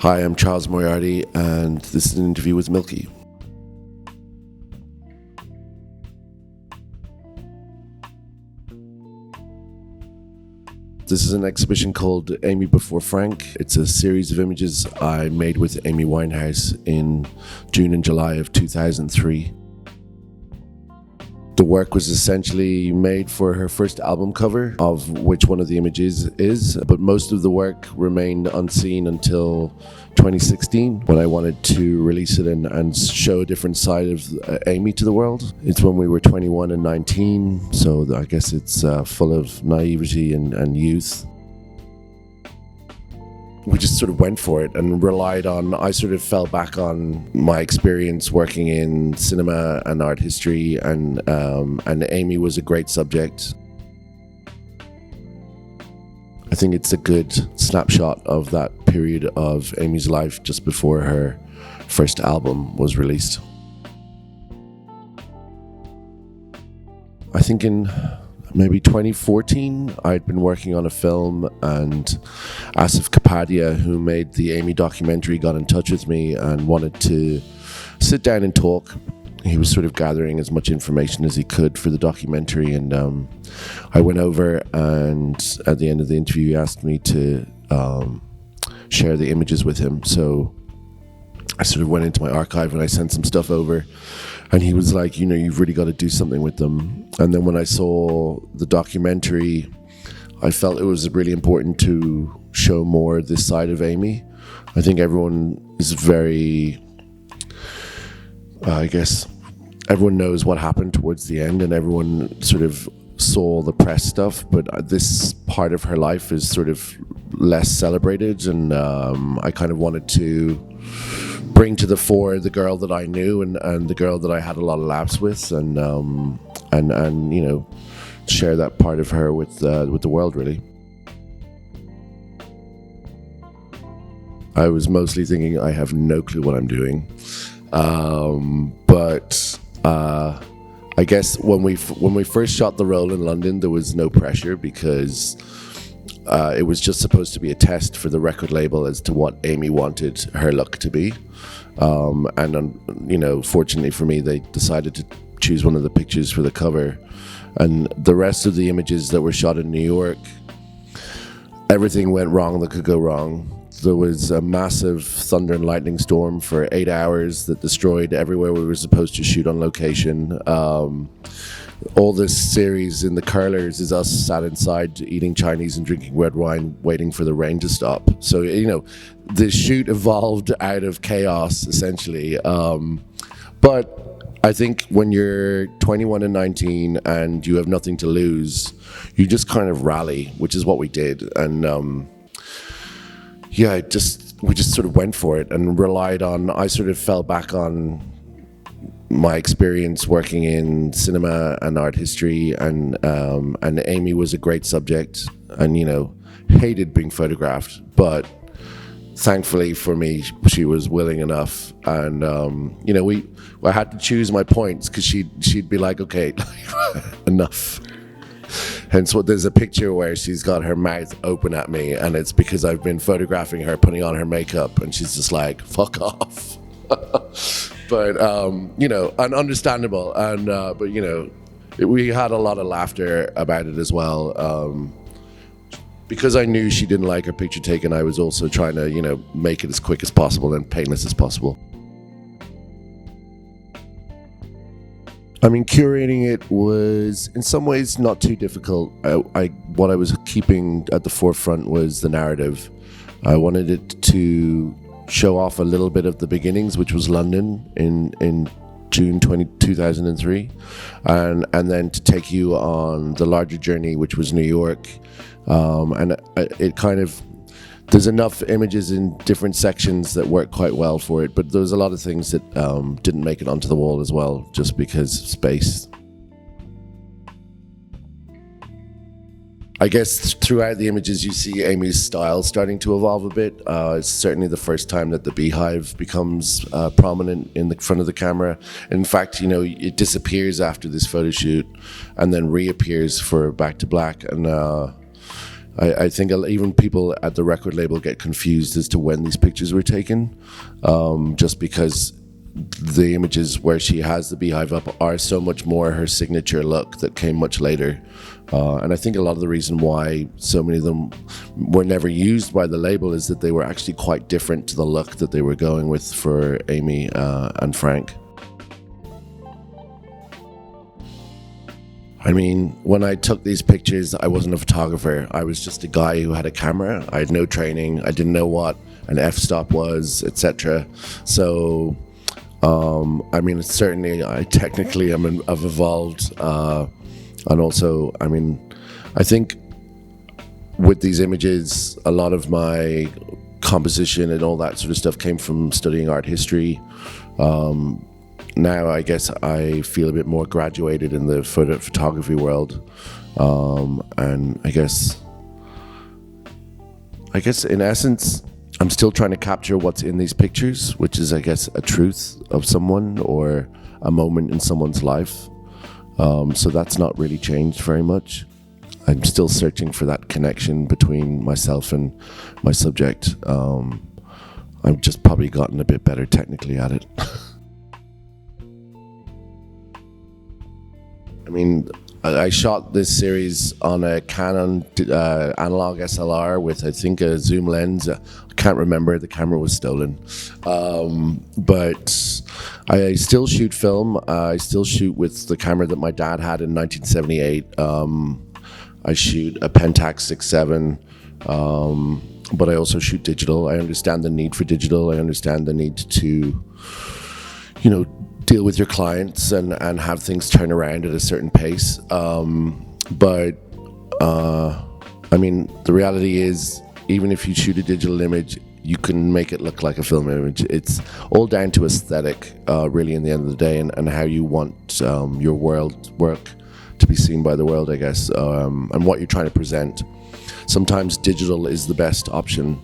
Hi, I'm Charles Moriarty, and this is an interview with Milky. This is an exhibition called Amy Before Frank. It's a series of images I made with Amy Winehouse in June and July of 2003. The work was essentially made for her first album cover, of which one of the images is, but most of the work remained unseen until 2016, when I wanted to release it and show a different side of Amy to the world. It's when we were 21 and 19, so I guess it's full of naivety and youth. We just sort of went for it and relied on, I sort of fell back on my experience working in cinema and art history, and Amy was a great subject. I think it's a good snapshot of that period of Amy's life just before her first album was released. I think in maybe 2014, I'd been working on a film, and Asif Kapadia, who made the Amy documentary, got in touch with me and wanted to sit down and talk. He was sort of gathering as much information as he could for the documentary, and I went over, and at the end of the interview, he asked me to share the images with him. So I sort of went into my archive and I sent some stuff over. And he was like, you've really got to do something with them. And then when I saw the documentary, I felt it was really important to show more this side of Amy. I think everyone is very, everyone knows what happened towards the end, and everyone sort of saw the press stuff, but this part of her life is sort of less celebrated, and I kind of wanted to bring to the fore the girl that I knew and the girl that I had a lot of laughs with, and share that part of her with the world, really. I was mostly thinking, I have no clue what I'm doing, but I guess when we first shot the role in London, there was no pressure, because it was just supposed to be a test for the record label as to what Amy wanted her look to be. Fortunately for me, they decided to choose one of the pictures for the cover. And the rest of the images that were shot in New York, everything went wrong that could go wrong. There was a massive thunder and lightning storm for 8 hours that destroyed everywhere we were supposed to shoot on location. All this series in the curlers is us sat inside eating Chinese and drinking red wine, waiting for the rain to stop. So, the shoot evolved out of chaos, essentially. But I think when you're 21 and 19 and you have nothing to lose, you just kind of rally, which is what we did. And we just sort of went for it and relied on, I sort of fell back on my experience working in cinema and art history, and Amy was a great subject, and hated being photographed, but thankfully for me, she was willing enough, and I had to choose my points, because she'd be like, okay, enough. Hence what there's a picture where she's got her mouth open at me, and it's because I've been photographing her putting on her makeup, and she's just like, fuck off. But and understandable, and we had a lot of laughter about it as well, because I knew she didn't like her picture taken. I was also trying to make it as quick as possible and painless as possible. I mean, curating it was in some ways not too difficult. What I was keeping at the forefront was the narrative. I wanted it to show off a little bit of the beginnings, which was London in June 2003, and then to take you on the larger journey, which was New York. And it kind of, there's enough images in different sections that work quite well for it, but there was a lot of things that didn't make it onto the wall as well, just because of space. I guess throughout the images you see Amy's style starting to evolve a bit. It's certainly the first time that the beehive becomes prominent in the front of the camera. In fact, it disappears after this photo shoot and then reappears for Back to Black. And I think even people at the record label get confused as to when these pictures were taken, just because the images where she has the beehive up are so much more her signature look that came much later. And I think a lot of the reason why so many of them were never used by the label is that they were actually quite different to the look that they were going with for Amy and Frank. I mean, when I took these pictures, I wasn't a photographer. I was just a guy who had a camera. I had no training. I didn't know what an f-stop was, etc. So, I mean, certainly I technically I've evolved. And also, I mean, I think with these images, a lot of my composition and all that sort of stuff came from studying art history. Now I guess I feel a bit more graduated in the photography world, and I guess in essence I'm still trying to capture what's in these pictures, which is, I guess, a truth of someone or a moment in someone's life. So that's not really changed very much. I'm still searching for that connection between myself and my subject. I've just probably gotten a bit better technically at it. I mean, I shot this series on a Canon analog SLR with, I think, a zoom lens. I can't remember, the camera was stolen. But I still shoot film. I still shoot with the camera that my dad had in 1978. I shoot a Pentax 6.7, but I also shoot digital. I understand the need for digital. I understand the need to, deal with your clients and have things turn around at a certain pace. But I mean, the reality is, even if you shoot a digital image, you can make it look like a film image. It's all down to aesthetic, really, in the end of the day, and how you want your work to be seen by the world, I guess, and what you're trying to present. Sometimes digital is the best option.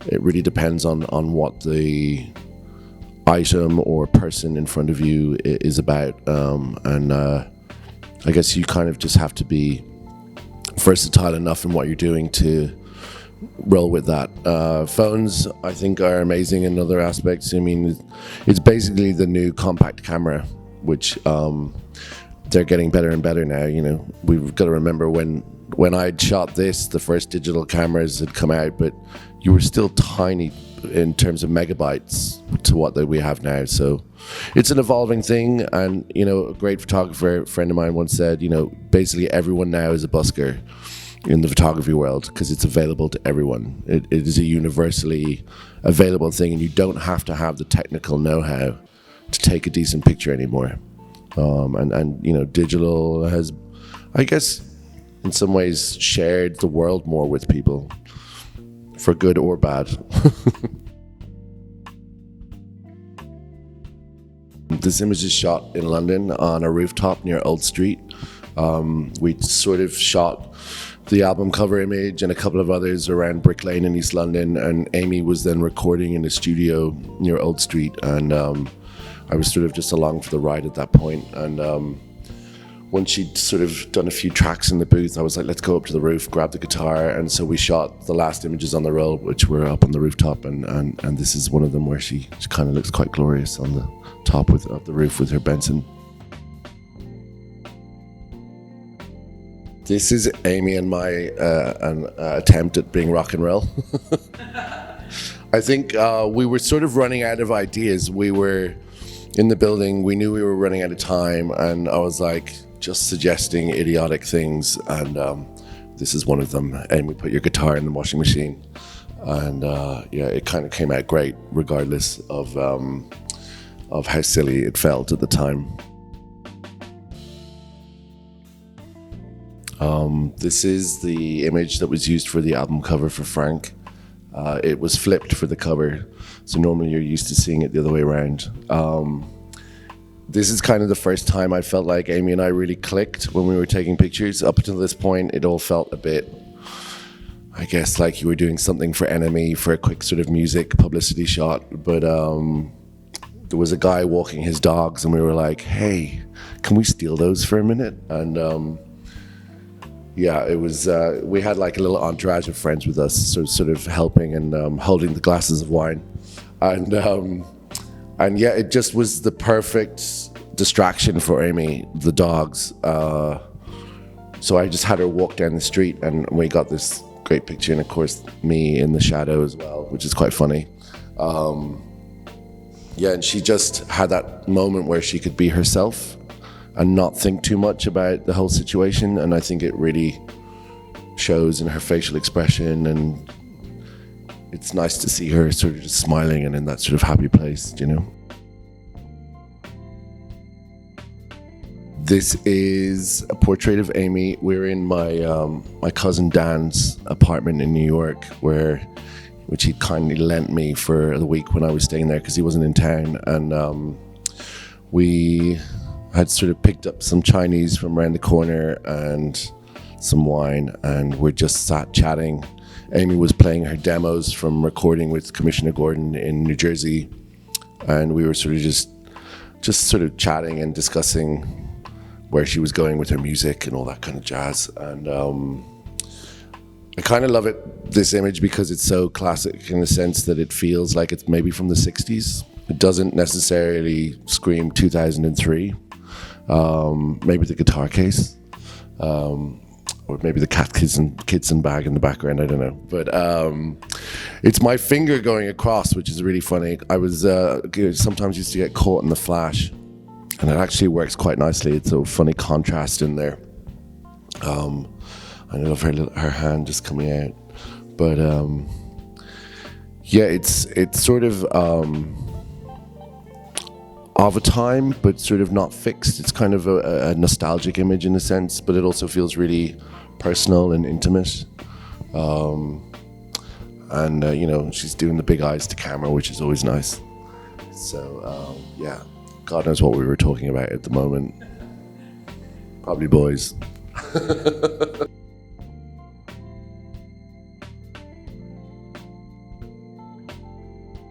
It really depends on what the item or person in front of you is about, and I guess you kind of just have to be versatile enough in what you're doing to roll with that. Phones, I think, are amazing in other aspects. I mean, it's basically the new compact camera, which they're getting better and better now. We've got to remember when I'd shot this, the first digital cameras had come out, but you were still tiny in terms of megabytes to what that we have now. So it's an evolving thing. And, a great photographer friend of mine once said, basically everyone now is a busker in the photography world because it's available to everyone. It is a universally available thing, and you don't have to have the technical know-how to take a decent picture anymore. And digital has, I guess, in some ways shared the world more with people, for good or bad. This image is shot in London on a rooftop near Old Street. We sort of shot the album cover image and a couple of others around Brick Lane in East London, and Amy was then recording in a studio near Old Street, and I was sort of just along for the ride at that point. And when she'd sort of done a few tracks in the booth, I was like, let's go up to the roof, grab the guitar. And so we shot the last images on the roll, which were up on the rooftop. And this is one of them where she kind of looks quite glorious on the top of the roof with her Benson. This is Amy and my attempt at being rock and roll. I think we were sort of running out of ideas. We were in the building, we knew we were running out of time, and I was like, just suggesting idiotic things, and this is one of them. And we put your guitar in the washing machine, and it kind of came out great, regardless of how silly it felt at the time. This is the image that was used for the album cover for Frank. It was flipped for the cover, so normally you're used to seeing it the other way around. This is kind of the first time I felt like Amy and I really clicked when we were taking pictures. Up until this point, it all felt a bit, I guess, like you were doing something for Enemy for a quick sort of music publicity shot. But there was a guy walking his dogs, and we were like, hey, can we steal those for a minute? And Yeah, it was. We had like a little entourage of friends with us, sort of helping and holding the glasses of wine, and yeah, it just was the perfect distraction for Amy, the dogs. So I just had her walk down the street, and we got this great picture, and of course me in the shadow as well, which is quite funny. Yeah, and she just had that moment where she could be herself and not think too much about the whole situation, and I think it really shows in her facial expression, and it's nice to see her sort of just smiling and in that sort of happy place, you know. This is a portrait of Amy. We're in my cousin Dan's apartment in New York, which he kindly lent me for the week when I was staying there because he wasn't in town, and we had sort of picked up some Chinese from around the corner and some wine, and we're just sat chatting. Amy was playing her demos from recording with Commissioner Gordon in New Jersey, and we were sort of just sort of chatting and discussing where she was going with her music and all that kind of jazz. And I kind of love this image because it's so classic in the sense that it feels like it's maybe from the 60s. It doesn't necessarily scream 2003. Maybe the guitar case, or maybe the cat Kitson bag in the background, I don't know. But it's my finger going across, which is really funny. I was sometimes used to get caught in the flash, and it actually works quite nicely. It's a funny contrast in there. I love her hand just coming out. But yeah, it's sort of a time, but sort of not fixed. It's kind of a nostalgic image in a sense, but it also feels really personal and intimate. And you know, she's doing the big eyes to camera, which is always nice. So yeah, God knows what we were talking about at the moment. Probably boys.